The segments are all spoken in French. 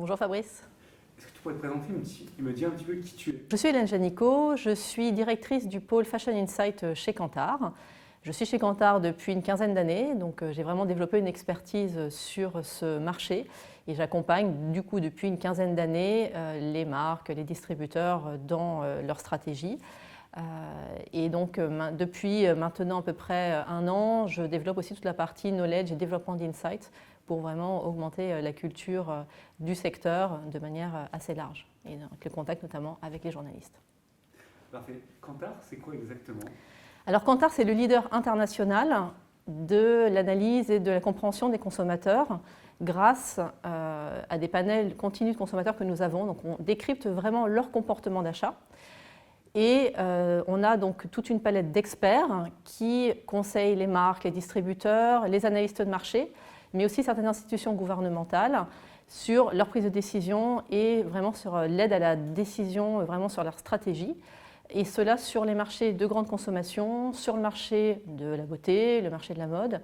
Bonjour Fabrice. Est-ce que tu pourrais te présenter et me dire un petit peu qui tu es? Je suis Hélène Janico, je suis directrice du pôle Fashion Insight chez Kantar. Je suis chez Kantar depuis une quinzaine d'années, donc j'ai vraiment développé une expertise sur ce marché et j'accompagne du coup depuis une quinzaine d'années les marques, les distributeurs dans leur stratégie. Et donc depuis maintenant à peu près un an, je développe aussi toute la partie knowledge et développement d'insight pour vraiment augmenter la culture du secteur de manière assez large et avec le contact notamment avec les journalistes. Parfait. Kantar, c'est quoi exactement? Alors Kantar, c'est le leader international de l'analyse et de la compréhension des consommateurs grâce à des panels continus de consommateurs que nous avons. Donc on décrypte vraiment leur comportement d'achat. Et on a donc toute une palette d'experts qui conseillent les marques, les distributeurs, les analystes de marché, mais aussi certaines institutions gouvernementales sur leur prise de décision et vraiment sur l'aide à la décision, vraiment sur leur stratégie. Et cela sur les marchés de grande consommation, sur le marché de la beauté, le marché de la mode,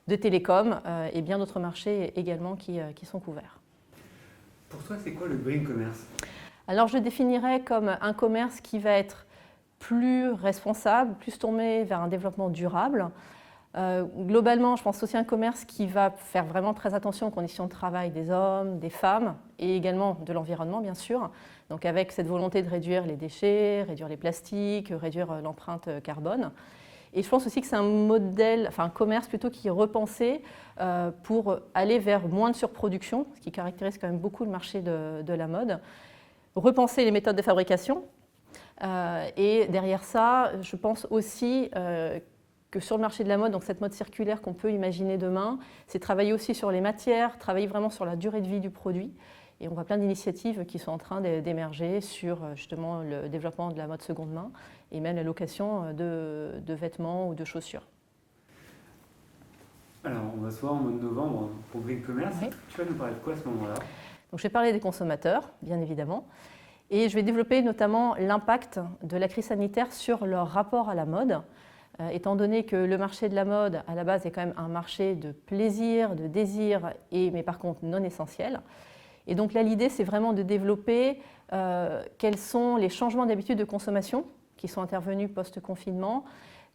de télécom et bien d'autres marchés également qui sont couverts. Pour toi, c'est quoi le green commerce? Alors je le définirais comme un commerce qui va être plus responsable, plus tourné vers un développement durable. Globalement, je pense aussi à un commerce qui va faire vraiment très attention aux conditions de travail des hommes, des femmes et également de l'environnement bien sûr. Donc avec cette volonté de réduire les déchets, réduire les plastiques, réduire l'empreinte carbone. Et je pense aussi que c'est un modèle, enfin un commerce plutôt qui est repensé pour aller vers moins de surproduction, ce qui caractérise quand même beaucoup le marché de la mode. Repenser les méthodes de fabrication. Et derrière ça, je pense aussi que sur le marché de la mode, donc cette mode circulaire qu'on peut imaginer demain, c'est travailler aussi sur les matières, travailler vraiment sur la durée de vie du produit. Et on voit plein d'initiatives qui sont en train d'émerger sur justement le développement de la mode seconde main et même la location de vêtements ou de chaussures. Alors, on va se voir en mois de novembre pour Green Commerce. Oui. Tu vas nous parler de quoi à ce moment-là? Donc, je vais parler des consommateurs, bien évidemment, et je vais développer notamment l'impact de la crise sanitaire sur leur rapport à la mode, étant donné que le marché de la mode, à la base, est quand même un marché de plaisir, de désir, mais par contre non essentiel. Et donc là, l'idée, c'est vraiment de développer quels sont les changements d'habitude de consommation qui sont intervenus post-confinement,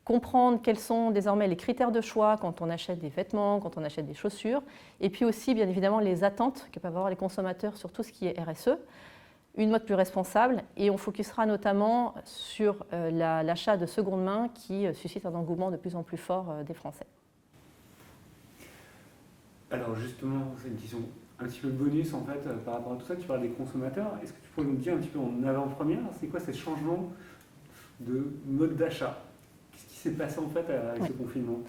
comprendre quels sont désormais les critères de choix quand on achète des vêtements, quand on achète des chaussures, et puis aussi, bien évidemment, les attentes que peuvent avoir les consommateurs sur tout ce qui est RSE, une mode plus responsable, et on focusera notamment sur l'achat de seconde main qui suscite un engouement de plus en plus fort des Français. Alors justement, c'est une question un petit peu bonus en fait par rapport à tout ça. Tu parles des consommateurs. Est-ce que tu pourrais nous dire un petit peu en avant-première, c'est quoi ces changements de mode d'achat? Qu'est-ce qui s'est passé en fait avec ce confinement?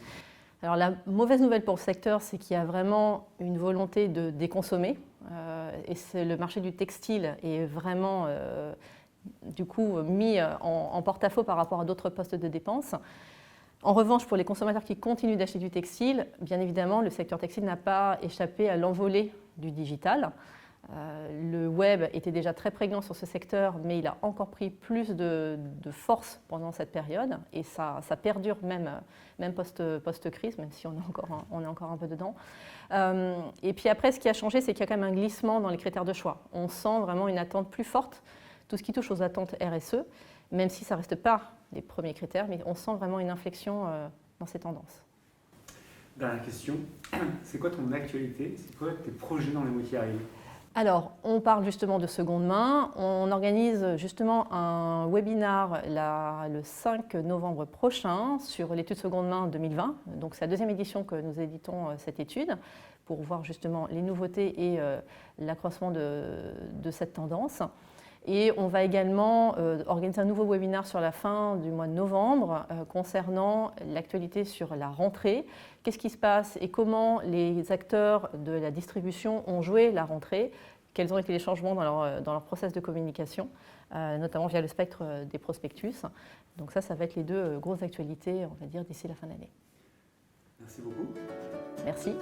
Alors la mauvaise nouvelle pour le secteur, c'est qu'il y a vraiment une volonté de déconsommer. Et le marché du textile est vraiment du coup mis en porte-à-faux par rapport à d'autres postes de dépenses. En revanche, pour les consommateurs qui continuent d'acheter du textile, bien évidemment, le secteur textile n'a pas échappé à l'envolée du digital. Le web était déjà très prégnant sur ce secteur, mais il a encore pris plus de force pendant cette période et ça perdure même post-crise, même si on est encore un peu dedans. Et puis après, ce qui a changé, c'est qu'il y a quand même un glissement dans les critères de choix. On sent vraiment une attente plus forte, tout ce qui touche aux attentes RSE, même si ça ne reste pas les premiers critères, mais on sent vraiment une inflexion dans ces tendances. Dernière question, c'est quoi ton actualité? C'est quoi tes projets dans les mois qui arrivent? Alors, on parle justement de seconde main. On organise justement un webinar le 5 novembre prochain sur l'étude seconde main 2020. Donc, c'est la deuxième édition que nous éditons cette étude pour voir justement les nouveautés et l'accroissement de cette tendance. Et on va également organiser un nouveau webinaire sur la fin du mois de novembre concernant l'actualité sur la rentrée. Qu'est-ce qui se passe et comment les acteurs de la distribution ont joué la rentrée? Quels ont été les changements dans leur process de communication, notamment via le spectre des prospectus. Donc ça va être les deux grosses actualités, on va dire, d'ici la fin de l'année. Merci beaucoup. Merci.